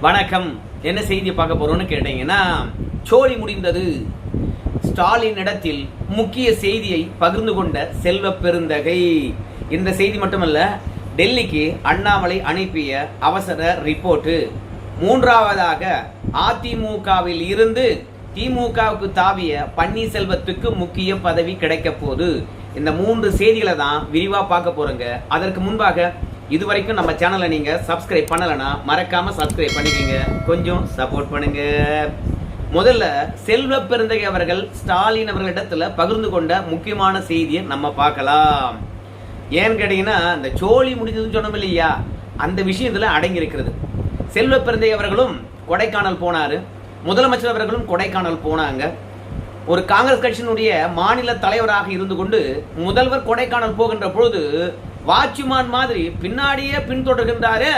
வணக்கம். என்ன செய்தி பார்க்க போறோம்னு கேட்டீங்கன்னா, சோழி முடிந்தது. ஸ்டாலின் இடத்தில் முக்கிய செய்தியை பகிர்ந்து கொண்ட செல்வ பெருந்தகை. இந்த செய்தி மட்டுமல்ல, டெல்லிக்கு அண்ணாமலை அனுப்பிய அவசர ரிப்போர்ட். மூன்றாவதாக அதிமுகவில் இருந்து திமுகவுக்கு தாவிய பன்னீர்செல்வத்துக்கு முக்கிய பதவி கிடைக்க போகுது. இந்த 3 செய்திகளை தான் விரிவா பார்க்க போறோங்க. அதற்கு முன்பாக இதுவரைக்கும் நம்ம சேனலை நீங்க சப்ஸ்கிரைப் பண்ணலனா மறக்காம சப்ஸ்கிரைப் பண்ணிக்கங்க, கொஞ்சம் சப்போர்ட் பண்ணுங்க. முதல்ல செல்வ பெருந்தகை அவர்கள் ஸ்டாலின் அவர்களிடத்துல பகிர்ந்து கொண்ட முக்கியமான செய்தியை நம்ம பார்க்கலாம். ஏன்னு கேட்டீங்கன்னா, இந்த சோழி முடிஞ்சதுன்னு சொன்னோம் இல்லையா, அந்த விஷயத்துல அடங்கி இருக்கிறது. செல்வ பெருந்தகை அவர்களும் கொடைக்கானல் போனாரு, முதலமைச்சர் அவர்களும் கொடைக்கானல் போனாங்க. ஒரு காங்கிரஸ் கட்சியினுடைய மாநில தலைவராக இருந்து கொண்டு முதல்வர் கொடைக்கானல் போகின்ற பொழுது வாட்ச்மேன் மாதிரி பின்னாடியே பின்தொடர்கின்றாரு.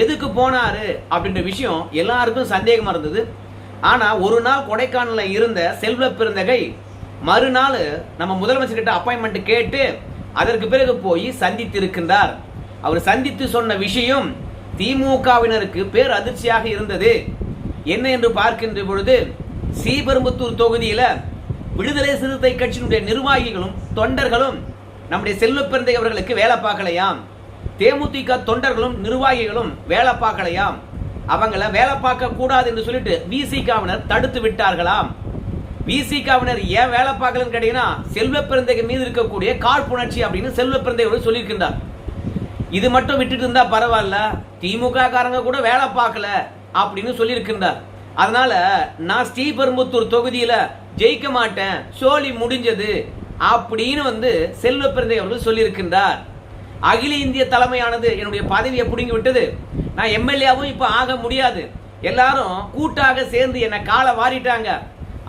எதுக்கு போனாரு அப்படின்ற விஷயம் எல்லாருக்கும் சந்தேகமா இருந்தது. ஆனா ஒரு நாள் கொடைக்கானல்ல இருந்த செல்வ பெருந்தகை மறுநாள் நம்ம முதலமைச்சர் கிட்ட அப்பாயின்மெண்ட் கேட்டு அதற்கு பிறகு போய் சந்தித்து இருக்கின்றார். அவர் சந்தித்து சொன்ன விஷயம் திமுகவினருக்கு பேர் அதிர்ச்சியாக இருந்தது. என்ன என்று பார்க்கின்ற பொழுது, ஸ்ரீபெரும்புத்தூர் தொகுதியில விடுதலை சிறுத்தை கட்சியினுடைய நிர்வாகிகளும் தொண்டர்களும் நம்முடைய செல்வ பெருந்தகை அவர்களுக்கு வேலை பார்க்கலையாம். தேமுதிக தொண்டர்களும் நிர்வாகிகளும் வேலை பார்க்கலையாம். அவங்கள வேலை பார்க்க கூடாது என்று சொல்லிட்டு விசிகாவினர் தடுத்து விட்டார்களாம். விசிகாவினர் ஏன் வேலை பார்க்கலன்னு கேட்டீங்கன்னா, செல்வ பெருந்தகை மீது இருக்கக்கூடிய காழ்ப்புணர்ச்சி அப்படின்னு செல்வ பெருந்தகை சொல்லியிருக்கின்றார். இது மட்டும் விட்டுட்டு இருந்தா பரவாயில்ல, திமுக காரங்க கூட வேலை பார்க்கல அப்படின்னு சொல்லியிருக்கின்றார். அதனால நான் ஸ்ரீபெரும்புத்தூர் தொகுதியில ஜெயிக்க மாட்டேன், சோழி முடிஞ்சது அப்படின்னு செல்வ பெருந்தகை அவர்கள் சொல்லியிருக்கின்றார். அகில இந்திய தலைமையானது என்னுடைய பதவியை பிடுங்கி விட்டது, நான் எம்எல்ஏவும் இப்ப ஆக முடியாது, எல்லாரும் கூட்டாக சேர்ந்து என்னை காலை வாரிட்டாங்க,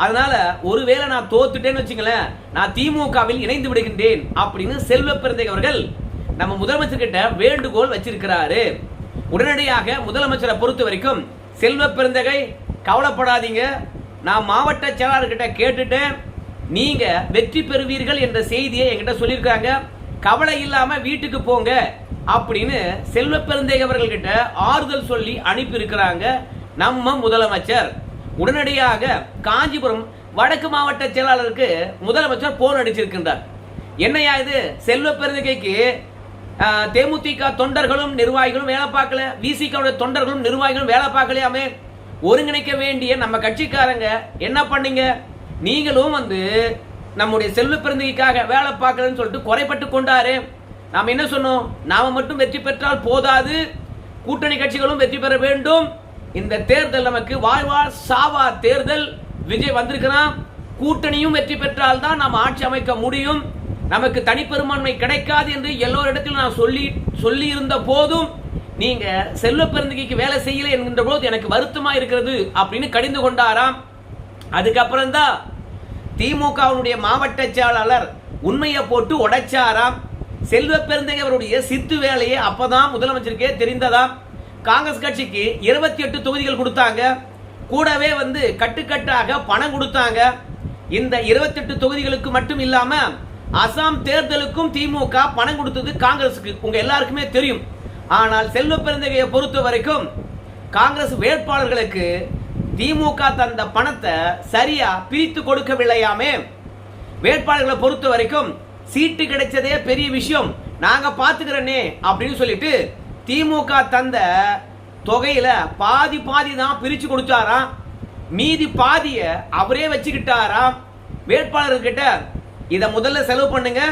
அதனால ஒருவேளை நான் தோத்துட்டேன்னு வச்சுங்களேன், நான் திமுகவில் இணைந்து விடுகின்றேன் அப்படின்னு செல்வ பெருந்தகை அவர்கள் நம்ம முதலமைச்சர் கிட்ட வேண்டுகோள் வச்சிருக்கிறாரு. உடனடியாக முதலமைச்சரை பொறுத்த வரைக்கும் செல்வ பெருந்தகை கவலைப்படாதீங்க, நான் மாவட்ட செயலாளர்கிட்ட கேட்டுட்டேன், நீங்க வெற்றி பெறுவீர்கள் என்ற செய்தியை என்கிட்ட சொல்லியிருக்காங்க, கவலை இல்லாம வீட்டுக்கு போங்க அப்படின்னு செல்வ பெருந்தகை அவர்கள் கிட்ட ஆறுதல் சொல்லி அனுப்பி இருக்கிறாங்க நம்ம முதலமைச்சர். உடனடியாக காஞ்சிபுரம் வடக்கு மாவட்ட செயலாளருக்கு முதலமைச்சர் போன் அடிச்சிருக்கின்றார். என்னையா இது, செல்வ பெருந்தகைக்கு தேமுதிக தொண்டர்களும் நிர்வாகிகளும் வேலை பார்க்கல, விசிக தொண்டர்களும் நிர்வாகிகளும் வேலை பார்க்கலையாமே, ஒருங்கிணைக்க வேண்டிய நம்ம கட்சிக்காரங்க என்ன பண்ணீங்க, நீங்களும் நம்முடைய செல்வ பெருந்தகைக்காக வேலை பார்க்கலன்னு சொல்லிட்டு குறைப்பட்டு கொண்டாரு. நாம் என்ன சொன்னோம், நாம மட்டும் வெற்றி பெற்றால் போதாது, கூட்டணி கட்சிகளும் வெற்றி பெற வேண்டும். இந்த தேர்தல் நமக்கு வாழ்வா சாவா தேர்தல். விஜய் வந்திருக்கிறான், கூட்டணியும் வெற்றி பெற்றால் தான் நாம் ஆட்சி அமைக்க முடியும், நமக்கு தனிப்பெரும்பான்மை கிடைக்காது என்று எல்லோரிடத்திலும் நான் சொல்லி இருந்த போதும் நீங்க செல்வ பெருந்தகைக்கு வேலை செய்யல என்கின்ற போது எனக்கு வருத்தமா இருக்கிறது அப்படின்னு கடிந்து கொண்டாராம். அதுக்கப்புறம் தான் திமுகவுடைய மாவட்ட செயலாளர் உண்மையை போட்டு உடைச்சாராம். செல்வ பெருந்தகை அவருடைய சித்து வேலையை அப்பதான் முதலமைச்சருக்கே தெரிந்ததாம். காங்கிரஸ் கட்சிக்கு 28 தொகுதிகள் கொடுத்தாங்க, கூடவே கட்டுக்கட்டாக பணம் கொடுத்தாங்க. இந்த 28 தொகுதிகளுக்கு மட்டும் இல்லாம அசாம் தேர்தலுக்கும் திமுக பணம் கொடுத்தது காங்கிரசுக்கு, உங்க எல்லாருக்குமே தெரியும். ஆனால் செல்வ பெருந்தகையை பொறுத்த வரைக்கும் காங்கிரஸ் வேட்பாளர்களுக்கு திமுக தந்த பணத்தை சரியா பிரித்து கொடுக்கவில்லையாமே. வேட்பாளர்களை பொறுத்த வரைக்கும் சீட்டு கிடைச்சதே பெரிய விஷயம், நாங்க பாத்துக்கிறேனே அப்படின்னு சொல்லிட்டு திமுக தந்த தொகையில பாதி தான் பிரிச்சு கொடுத்தாராம், மீதி பாதிய அவரே வச்சுக்கிட்டாராம். வேட்பாளர்கிட்ட இத முதல்ல செலவு பண்ணுங்க,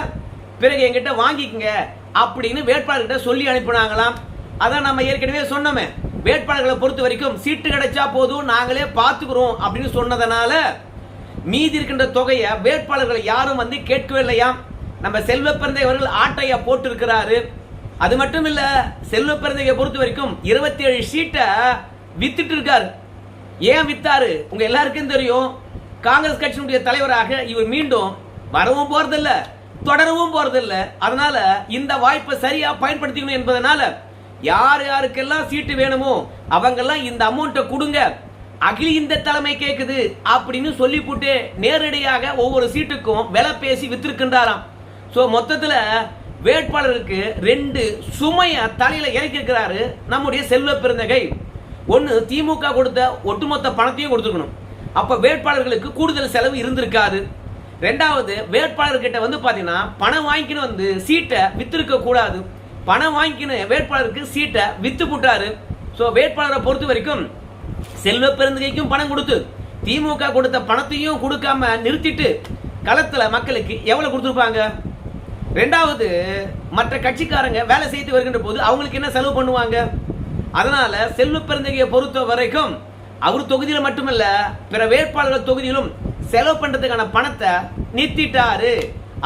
பிறகு என்கிட்ட வாங்கிக்கங்க அப்படின்னு வேட்பாளர்கிட்ட சொல்லி அனுப்பினாங்களாம். அதான் நம்ம ஏற்கனவே சொன்னோமே, வேட்பாளர்களை பொறுத்த வரைக்கும் சீட்டு கிடைச்சா போதும், நாங்களே பார்த்துக்கிறோம் அப்படின்னு சொன்னதனால மீதி இருக்கின்ற தொகையை வேட்பாளர்களை யாரும் கேட்கவே இல்லையாம். நம்ம செல்வ பெருந்தகை அவர்கள் ஆட்டைய போட்டு இருக்கிறாரு. அது மட்டும் இல்ல, செல்வ பெருந்தகையை பொறுத்த வரைக்கும் 27 சீட்டை வித்துட்டு இருக்காரு. ஏன் வித்தாரு உங்க எல்லாருக்கும் தெரியும். காங்கிரஸ் கட்சியினுடைய தலைவராக இவர் மீண்டும் வரவும் போறதில்ல, தொடரவும் போறதில்ல. அதனால இந்த வாய்ப்பை சரியா பயன்படுத்திக்கணும் என்பதனால யார் யாருக்கெல்லாம் சீட்டு வேணுமோ அவங்கெல்லாம் இந்த அமௌண்ட்டை கொடுங்க, அகில இந்த தலைமை கேக்குது அப்படின்னு சொல்லி போட்டு நேரடியாக ஒவ்வொரு சீட்டுக்கும் விலை பேசி வித்திருக்கின்றாராம். சோ மொத்தத்துல வேட்பாளருக்கு 2 சுமைய தலையில இறக்கி இருக்கிறாரு நம்முடைய செல்வ பெருந்தகை. ஒன்று திமுக கொடுத்த ஒட்டுமொத்த பணத்தையும் கொடுத்துருக்கணும். அப்போ வேட்பாளர்களுக்கு கூடுதல் செலவு இருந்திருக்காது. ரெண்டாவது, வேட்பாளர்கிட்ட வந்து பார்த்தீங்கன்னா பணம் வாங்கிக்கின்னு வந்து சீட்டை வித்திருக்க கூடாது. பணம் வாங்கிக்கின்னு வேட்பாளருக்கு சீட்டை வித்து போட்டாரு. ஸோ வேட்பாளரை பொறுத்த வரைக்கும் செல்வ பெருந்தகைக்கும் பணம் கொடுத்து திமுக கொடுத்த பணத்தையும் கொடுக்காம நிறுத்திட்டு களத்தில் மக்களுக்கு எவ்வளவு கொடுத்துருப்பாங்க? ரெண்டாவது, மற்ற கட்சிக்காரங்க வேலை செய்து வருகின்ற போது அவங்களுக்கு என்ன செலவு பண்ணுவாங்க? அதனால செல்வ பெருந்தகையை பொறுத்த வரைக்கும் அவர் தொகுதியில் மட்டுமல்ல பிற வேட்பாளர்கள் தொகுதியிலும் செலவு பண்றதுக்கான பணத்தை நிறுத்திட்டாரு.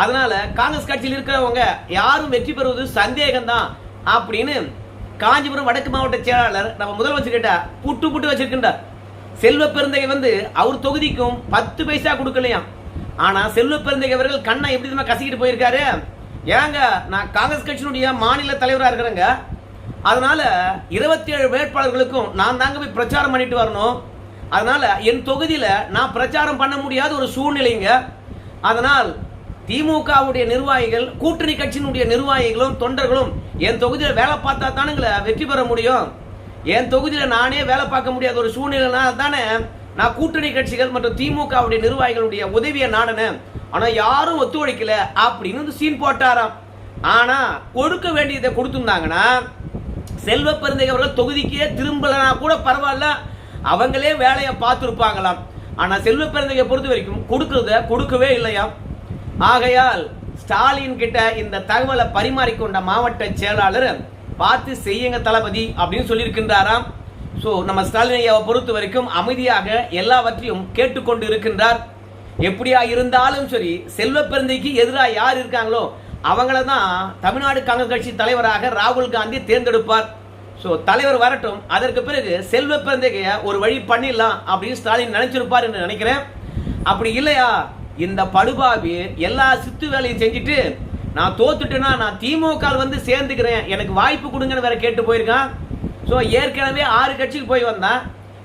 அதனால காங்கிரஸ் கட்சியில் இருக்கிறவங்க யாரும் வெற்றி பெறுவது சந்தேகம் தான் அப்படின்னு காஞ்சிபுரம் வடக்கு மாவட்ட செயலாளர் நம்ம முதலமைச்சர் கிட்ட புட்டு வச்சிருக்கின்றார். செல்வ பெருந்தகை வந்து அவர் தொகுதிக்கும் 10 பைசா கொடுக்கலையாம். ஆனா செல்வ பெருந்தகை அவர்கள் கண்ணை எப்படி கசிக்கிட்டு போயிருக்காரு. ஏங்க, நான் காங்கிரஸ் கட்சியினுடைய மாநில தலைவராக இருக்கிறேங்க. அதனால 27 வேட்பாளர்களுக்கும் நான் தாங்க போய் பிரச்சாரம் பண்ணிட்டு வரணும். அதனால என் தொகுதியில நான் பிரச்சாரம் பண்ண முடியாத ஒரு சூழ்நிலைங்க. அதனால் திமுகவுடைய நிர்வாகிகள், கூட்டணி கட்சியினுடைய நிர்வாகிகளும் தொண்டர்களும் என் தொகுதியில் வேலை பார்த்தா தானுங்கள வெற்றி பெற முடியும். என் தொகுதியில் நானே வேலை பார்க்க முடியாத ஒரு சூழ்நிலை தானே நான் கூட்டணி கட்சிகள் மற்றும் திமுகவுடைய நிர்வாகிகளுடைய உதவியை நாடினேன். ஆனா யாரும் ஒத்துழைக்கல அப்படின்னு சீன் போட்டாராம். ஆனா கொடுக்க வேண்டியதை கொடுத்துருந்தாங்கன்னா செல்வ பெருந்தகை அவர்கள் தொகுதிக்கே திரும்பலனா கூட பரவாயில்ல, அவங்களே வேலையை பார்த்துருப்பாங்களாம். ஆனா செல்வ பெருந்தகையை பொறுத்த வரைக்கும் கொடுக்கறத கொடுக்கவே இல்லையா. ஆகையால் ஸ்டாலின் கிட்ட இந்த தகவலை பரிமாறிக்கொண்ட மாவட்ட செயலாளர் பார்த்து செய்யுங்க தளபதி அப்படின்னு சொல்லியிருக்கின்றாராம். ஸோ நம்ம ஸ்டாலின் ஐயாவை பொறுத்த வரைக்கும் அமைதியாக எல்லாவற்றையும் கேட்டுக்கொண்டு இருக்கின்றார். எப்படியா இருந்தாலும் சரி செல்வ பெருந்தைக்கு எதிராக யார் இருக்காங்களோ அவங்கள தான் தமிழ்நாடு காங்கிரஸ் கட்சி தலைவராக ராகுல் காந்தி தேர்ந்தெடுப்பார். ஸோ தலைவர் வரட்டும், அதற்கு பிறகு செல்வ பெருந்தைய ஒரு வழி பண்ணிடலாம் அப்படின்னு ஸ்டாலின் நினைச்சிருப்பார் என்று நினைக்கிறேன். அப்படி இல்லையா, இந்த படுபாவி எல்லா சித்து வேலையும் செஞ்சுட்டு நான் தோத்துட்டேன்னா நான் திமுக வந்து சேர்ந்துக்கிறேன், எனக்கு வாய்ப்பு கொடுங்கன்னு வேற கேட்டு போயிருக்கான். ஸோ ஏற்கனவே 6 கட்சிக்கு போய் வந்தான்,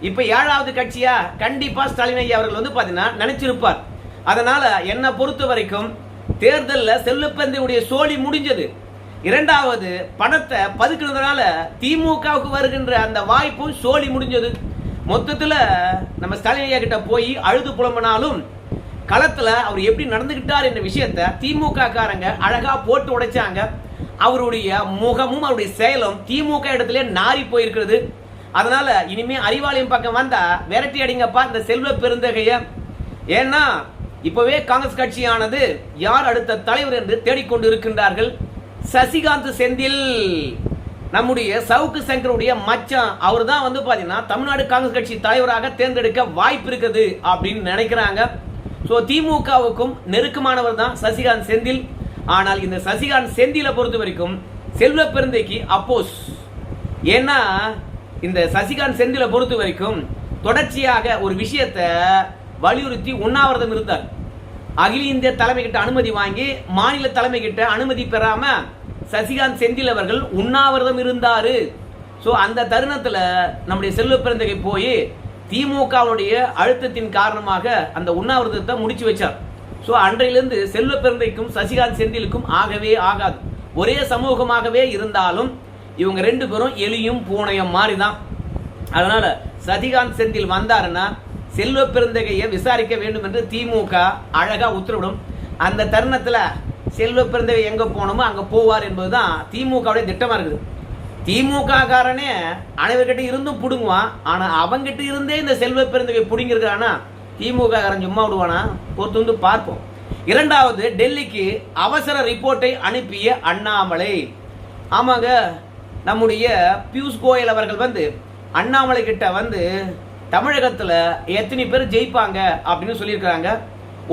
இப்போ 7வது கட்சியா கண்டிப்பா ஸ்டாலின் ஐயா அவர்கள் வந்து பார்த்தீங்கன்னா நினைச்சிருப்பார். அதனால என்னை பொறுத்த வரைக்கும் தேர்தலில் செல்வப்பெருந்தையுடைய சோழி முடிஞ்சது. இரண்டாவது, பணத்தை பதுக்குனதுனால திமுகவுக்கு வருகின்ற அந்த வாய்ப்பும் சோழி முடிஞ்சது. மொத்தத்தில் நம்ம ஸ்டாலின் ஐயா கிட்ட போய் அழுது புலம்பினாலும் களத்தில் அவர் எப்படி நடந்துகிட்டார் என்ற விஷயத்தை திமுக காரங்க அழகா போட்டு உடைச்சாங்க. அவருடைய முகமும் அவருடைய செயலும் திமுக இடத்துல நாரி போயிருக்கிறது. அதனால இனிமே அறிவாலயம் பக்கம் வந்தா விரட்டி அடிங்கப்பா இந்த செல்வ பெருந்தகைய. ஏன்னா இப்பவே காங்கிரஸ் கட்சியானது யார் அடுத்த தலைவர் என்று தேடிக்கொண்டு இருக்கின்றார்கள். சசிகாந்த் செந்தில் நம்முடைய சவுக்கு சங்கருடைய மச்சான், அவர் தான் வந்து பாத்தீங்கன்னா தமிழ்நாடு காங்கிரஸ் கட்சி தலைவராக தேர்ந்தெடுக்க வாய்ப்பு இருக்குது அப்படின்னு நினைக்கிறாங்க. ஸோ திமுகவுக்கும் நெருக்கமானவர் தான் சசிகாந்த் செந்தில். ஆனால் இந்த சசிகாந்த் செந்திலை பொறுத்த வரைக்கும் செல்வ பெருந்தைக்கு அப்போஸ். ஏன்னா இந்த சசிகாந்த் செந்திலை பொறுத்த வரைக்கும் தொடர்ச்சியாக ஒரு விஷயத்தை வலியுறுத்தி உண்ணாவிரதம் இருந்தார். அகில இந்திய தலைமை கிட்ட அனுமதி வாங்கி மாநில தலைமை கிட்ட அனுமதி பெறாம சசிகாந்த் செந்தில் அவர்கள் உண்ணாவிரதம் இருந்தாரு. ஸோ அந்த தருணத்தில் நம்முடைய செல்வ பெருந்தகை போய் திமுகவுடைய அழுத்தத்தின் காரணமாக அந்த உண்ணாவிரதத்தை முடிச்சு வச்சார். ஸோ அன்றையிலிருந்து செல்வ பெருந்தைக்கும் சசிகாந்த் செந்திலுக்கும் ஆகவே ஆகாது. ஒரே சமூகமாகவே இருந்தாலும் இவங்க 2 பேரும் எலியும் பூனையும் மாறிதான். அதனால சசிகாந்த் செந்தில் வந்தாருன்னா செல்வ பெருந்தகையை விசாரிக்க வேண்டும் என்று திமுக அழகா உத்தரவிடும். அந்த தருணத்தில் செல்வ பெருந்தகை எங்க போகணுமோ அங்க போவார் என்பதுதான் திமுகவுடைய திட்டமா இருக்குது. திமுக காரனே அனைவர்கிட்ட இருந்தும் புடுங்குவான். ஆனா அவங்கிட்ட இருந்தே இந்த செல்வ பெருந்தகை புடுங்கிருக்கானா திமுக காரன் சும்மா விடுவானா? பொறுத்து வந்து பார்ப்போம். இரண்டாவது, டெல்லிக்கு அவசர ரிப்போர்ட்டை அனுப்பிய அண்ணாமலை. ஆமாங்க, நம்முடைய பியூஷ் கோயல் அவர்கள் வந்து அண்ணாமலை கிட்ட வந்து தமிழகத்துல எத்தனை பேர் ஜெயிப்பாங்க அப்படின்னு சொல்லியிருக்கிறாங்க.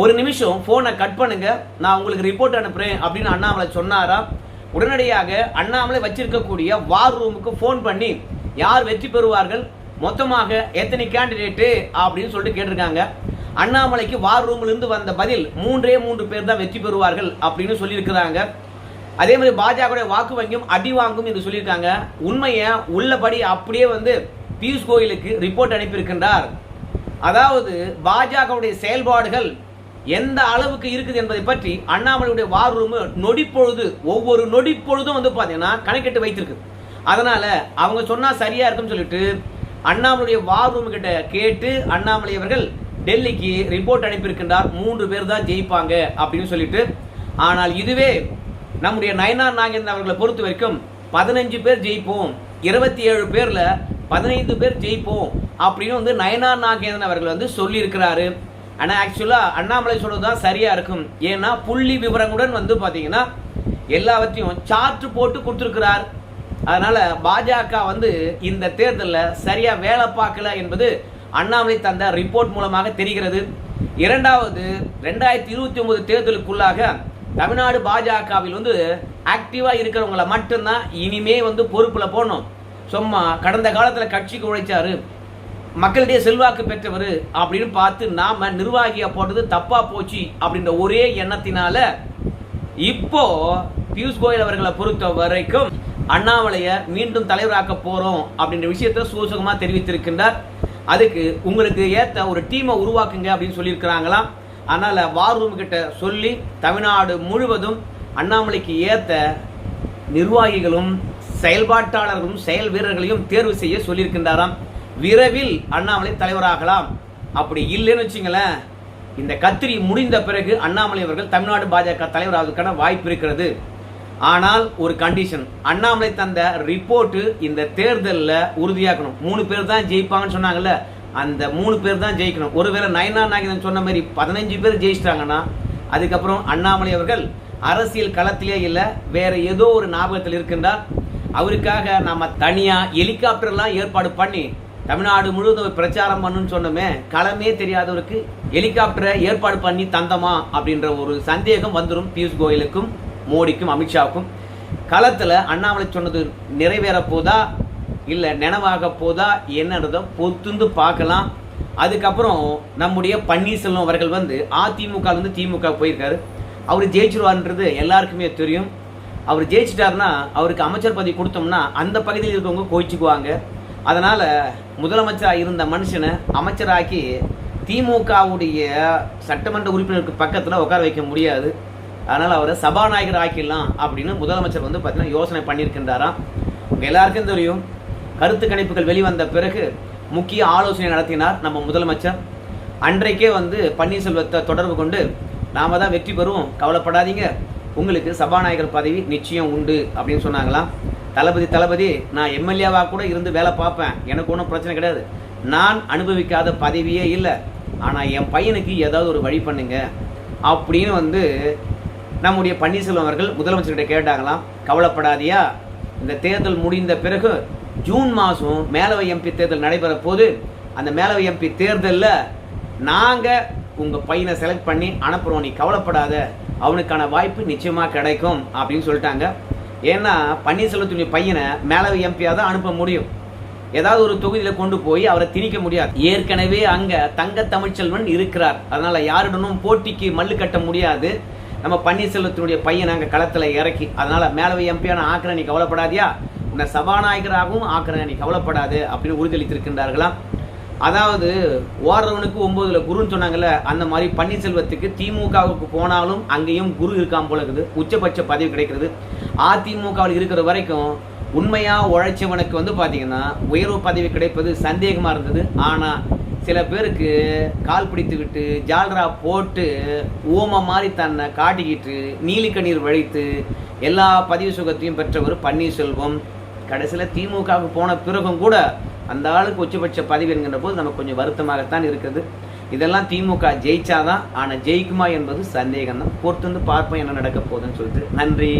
ஒரு நிமிஷம் போனை கட் பண்ணுங்க, நான் உங்களுக்கு ரிப்போர்ட் அனுப்புறேன் அப்படின்னு அண்ணாமலை சொன்னாரா. உடனடியாக அண்ணாமலை வச்சிருக்கக்கூடிய வார் ரூமுக்கு போன் பண்ணி யார் வெற்றி பெறுவார்கள், மொத்தமாக எத்தனை கேண்டிடேட்டு அப்படின்னு சொல்லிட்டு கேட்டிருக்காங்க. அண்ணாமலைக்கு வார் ரூம்ல இருந்து வந்த பதில் 3 பேர் தான் வெற்றி பெறுவார்கள் அப்படின்னு சொல்லியிருக்கிறாங்க. அதே மாதிரி பாஜக வாக்கு வங்கியும் அடி வாங்கும் என்று சொல்லியிருக்காங்க. உண்மையை உள்ளபடி அப்படியே வந்து பியூஷ் கோயலுக்கு ரிப்போர்ட் அனுப்பியிருக்கின்றார். அதாவது பாஜகவுடைய செயல்பாடுகள் எந்த அளவுக்கு இருக்குது என்பதை பற்றி அண்ணாமலையுடைய வார் ரூம் நொடிப்பொழுது ஒவ்வொரு நொடிப்பொழுதும் வந்து பார்த்தீங்கன்னா கணக்கிட்டு வைத்திருக்கு. அதனால அவங்க சொன்னா சரியா இருக்குன்னு சொல்லிட்டு அண்ணாமலையுடைய வார் ரூம் கிட்ட கேட்டு அண்ணாமலை அவர்கள் டெல்லிக்கு ரிப்போர்ட் அனுப்பியிருக்கின்றார். 3 பேர் தான் ஜெயிப்பாங்க அப்படின்னு சொல்லிட்டு. ஆனால் இதுவே நம்முடைய நயனார் நாகேந்திரன் அவர்களை பொறுத்த வரைக்கும் 15 பேர் ஜெயிப்போம், 27 பேர்ல 15 பேர் ஜெயிப்போம் அப்படின்னு வந்து நயனார் நாகேந்திரன் அவர்கள் வந்து சொல்லி இருக்கிறாரு. ஆனா ஆக்சுவலா அண்ணாமலை சொல்றதுதான் சரியா இருக்கும். ஏன்னா புள்ளி விவரங்களுடன் வந்து பாத்தீங்கன்னா எல்லாவற்றையும் சார்ட் போட்டு கொடுத்திருக்கிறார். அதனால பாஜக வந்து இந்த தேர்தலில் சரியா வேலை பார்க்கல என்பது அண்ணாமலை தந்த ரிப்போர்ட் மூலமாக தெரிகிறது. இரண்டாவது 2029 தேர்தலுக்குள்ளாக தமிழ்நாடு பாஜகவில் வந்து ஆக்டிவா இருக்கிறவங்களை மட்டும்தான் இனிமே வந்து பொறுப்புல போடணும். சும்மா கடந்த காலத்துல கட்சிக்கு உழைச்சாரு, மக்களிடையே செல்வாக்கு பெற்றவர் அப்படின்னு பார்த்து நாம நிர்வாகியா போட்டது தப்பா போச்சு அப்படின்ற ஒரே எண்ணத்தினால இப்போ பியூஷ் கோயல் அவர்களை பொறுத்த வரைக்கும் அண்ணாமலைய மீண்டும் தலைவராக்க போறோம் அப்படின்ற விஷயத்த சூசகமா தெரிவித்திருக்கின்றார். அதுக்கு உங்களுக்கு ஏத்த ஒரு டீமை உருவாக்குங்க அப்படின்னு சொல்லியிருக்கிறாங்களாம். அதனால வார் ரூம் கிட்ட சொல்லி தமிழ்நாடு முழுவதும் அண்ணாமலைக்கு ஏத்த நிர்வாகிகளும் செயல்பாட்டாளர்களும் செயல் வீரர்களையும் தேர்வு செய்ய சொல்லியிருக்கின்றாராம். விரைவில் அண்ணாமலை தலைவராகலாம். அப்படி இல்லைன்னு வச்சுங்களேன், இந்த கத்திரி முடிந்த பிறகு அண்ணாமலை அவர்கள் தமிழ்நாடு பாஜக தலைவராவதற்கான வாய்ப்பு இருக்கிறது. ஆனால் ஒரு கண்டிஷன், அண்ணாமலை தந்த ரிப்போர்ட் இந்த தேர்தலில் உறுதியாக்கணும். 3 பேர் தான் ஜெயிப்பாங்கன்னு சொன்னாங்கல்ல, அந்த 3 பேர் தான் ஜெயிக்கணும். ஒருவேளை நயனார் நாகேந்திரன் சொன்ன மாதிரி 15 பேர் ஜெயிச்சிட்டாங்கன்னா அதுக்கப்புறம் அண்ணாமலை அவர்கள் அரசியல் களத்திலே இல்லை, வேற ஏதோ ஒரு ஞாபகத்தில் இருக்கின்றார். அவருக்காக நாம தனியா ஹெலிகாப்டர்லாம் ஏற்பாடு பண்ணி தமிழ்நாடு முழுவதும் பிரச்சாரம் பண்ணுன்னு சொன்னோமே, களமே தெரியாதவருக்கு ஹெலிகாப்டரை ஏற்பாடு பண்ணி தந்தமா அப்படின்ற ஒரு சந்தேகம் வந்துடும் பியூஷ் கோயலுக்கும் மோடிக்கும் அமித்ஷாவுக்கும். களத்தில் அண்ணாமலை சொன்னது நிறைவேற போதா இல்லை நினைவாக போதா என்னன்றதை பொறுத்துந்து பார்க்கலாம். அதுக்கப்புறம் நம்முடைய பன்னீர்செல்வம் அவர்கள் வந்து அதிமுக வந்து திமுக போயிருக்காரு. அவர் ஜெயிச்சிருவார்ன்றது எல்லாருக்குமே தெரியும். அவர் ஜெயிச்சிட்டாருன்னா அவருக்கு அமைச்சர் பதவி கொடுத்தோம்னா அந்த பகுதியில் இருக்கவங்க கோயிச்சுக்குவாங்க. அதனால முதலமைச்சராக இருந்த மனுஷனை அமைச்சராக்கி திமுகவுடைய சட்டமன்ற உறுப்பினருக்கு பக்கத்தில் உட்கார வைக்க முடியாது. அதனால் அவரை சபாநாயகர் ஆக்கிடலாம் அப்படின்னு முதலமைச்சர் வந்து பார்த்தீங்கன்னா யோசனை பண்ணியிருக்கின்றாராம். உங்கள் எல்லாருக்கும் தெரியும், கருத்து கணிப்புகள் வெளிவந்த பிறகு முக்கிய ஆலோசனை நடத்தினார் நம்ம முதலமைச்சர். அன்றைக்கே வந்து பன்னீர்செல்வத்தை தொடர்பு கொண்டு நாம தான் வெற்றி பெறுவோம், கவலைப்படாதீங்க, உங்களுக்கு சபாநாயகர் பதவி நிச்சயம் உண்டு அப்படின்னு சொன்னாங்களாம். தளபதி நான் எம்எல்ஏவாக கூட இருந்து வேலை பார்ப்பேன், எனக்கு ஒன்றும் பிரச்சனை கிடையாது, நான் அனுபவிக்காத பதவியே இல்லை, ஆனால் என் பையனுக்கு ஏதாவது ஒரு வழி பண்ணுங்க அப்படின்னு வந்து நம்முடைய பன்னீர்செல்வம் அவர்கள் முதலமைச்சர்கிட்ட கேட்டாங்களாம். கவலைப்படாதியா, இந்த தேர்தல் முடிந்த பிறகு ஜூன் மாதம் மேலவை எம்பி தேர்தல் நடைபெற போது அந்த மேலவை எம்பி தேர்தலில் நாங்கள் உங்கள் பையனை செலக்ட் பண்ணி அனுப்புகிறோம், நீ கவலைப்படாத, அவனுக்கான வாய்ப்பு நிச்சயமாக கிடைக்கும் அப்படின்னு சொல்லிட்டாங்க. ஏன்னா பன்னீர்செல்வத்துடைய பையனை மேலவை எம்பியாக தான் அனுப்ப முடியும், ஏதாவது ஒரு தொகுதியில் கொண்டு போய் அவரை திணிக்க முடியாது. ஏற்கனவே அங்கே தங்க தமிழ்ச்செல்வன் இருக்கிறார், அதனால யாருடனும் போட்டிக்கு மல்லு கட்ட முடியாது. நம்ம பன்னீர்செல்வத்தினுடைய பையன் அங்கே களத்தில் இறக்கி, அதனால மேலவை எம்பியான ஆக்கிற நீ கவலைப்படாதியா, உன்னை சபாநாயகராகவும் ஆக்கிற நீ கவலைப்படாது அப்படின்னு உறுதியளித்திருக்கின்றார்களாம். அதாவது ஓடுறவனுக்கு 9ல் குருன்னு சொன்னாங்கல்ல, அந்த மாதிரி பன்னீர்செல்வத்துக்கு திமுகவுக்கு போனாலும் அங்கேயும் குரு இருக்காம போல இருக்குது, உச்சபட்ச பதவி கிடைக்கிறது. அதிமுகவில் இருக்கிற வரைக்கும் உண்மையா உழைச்சவனுக்கு வந்து பார்த்தீங்கன்னா உயர்வு பதவி கிடைப்பது சந்தேகமா இருந்தது. ஆனால் சில பேருக்கு கால் பிடித்து விட்டு ஜால்ரா போட்டு ஓம மாதிரி தன்னை காட்டிக்கிட்டு நீலிக்கண்ணீர் வழித்து எல்லா பதவி சுகத்தையும் பெற்றவர் பன்னீர்செல்வம். கடைசியில் திமுகவுக்கு போன பிறகும் கூட அந்த ஆளுக்கு உச்சபட்ச பதவி என்கின்ற போது நமக்கு கொஞ்சம் வருத்தமாகத்தான் இருக்குது. இதெல்லாம் திமுக ஜெயிச்சாதான், ஆனால் ஜெயிக்குமா என்பது சந்தேகம் தான். பொறுத்து வந்து பார்ப்போம் என்ன நடக்க போகுதுன்னு சொல்லிட்டு. நன்றி.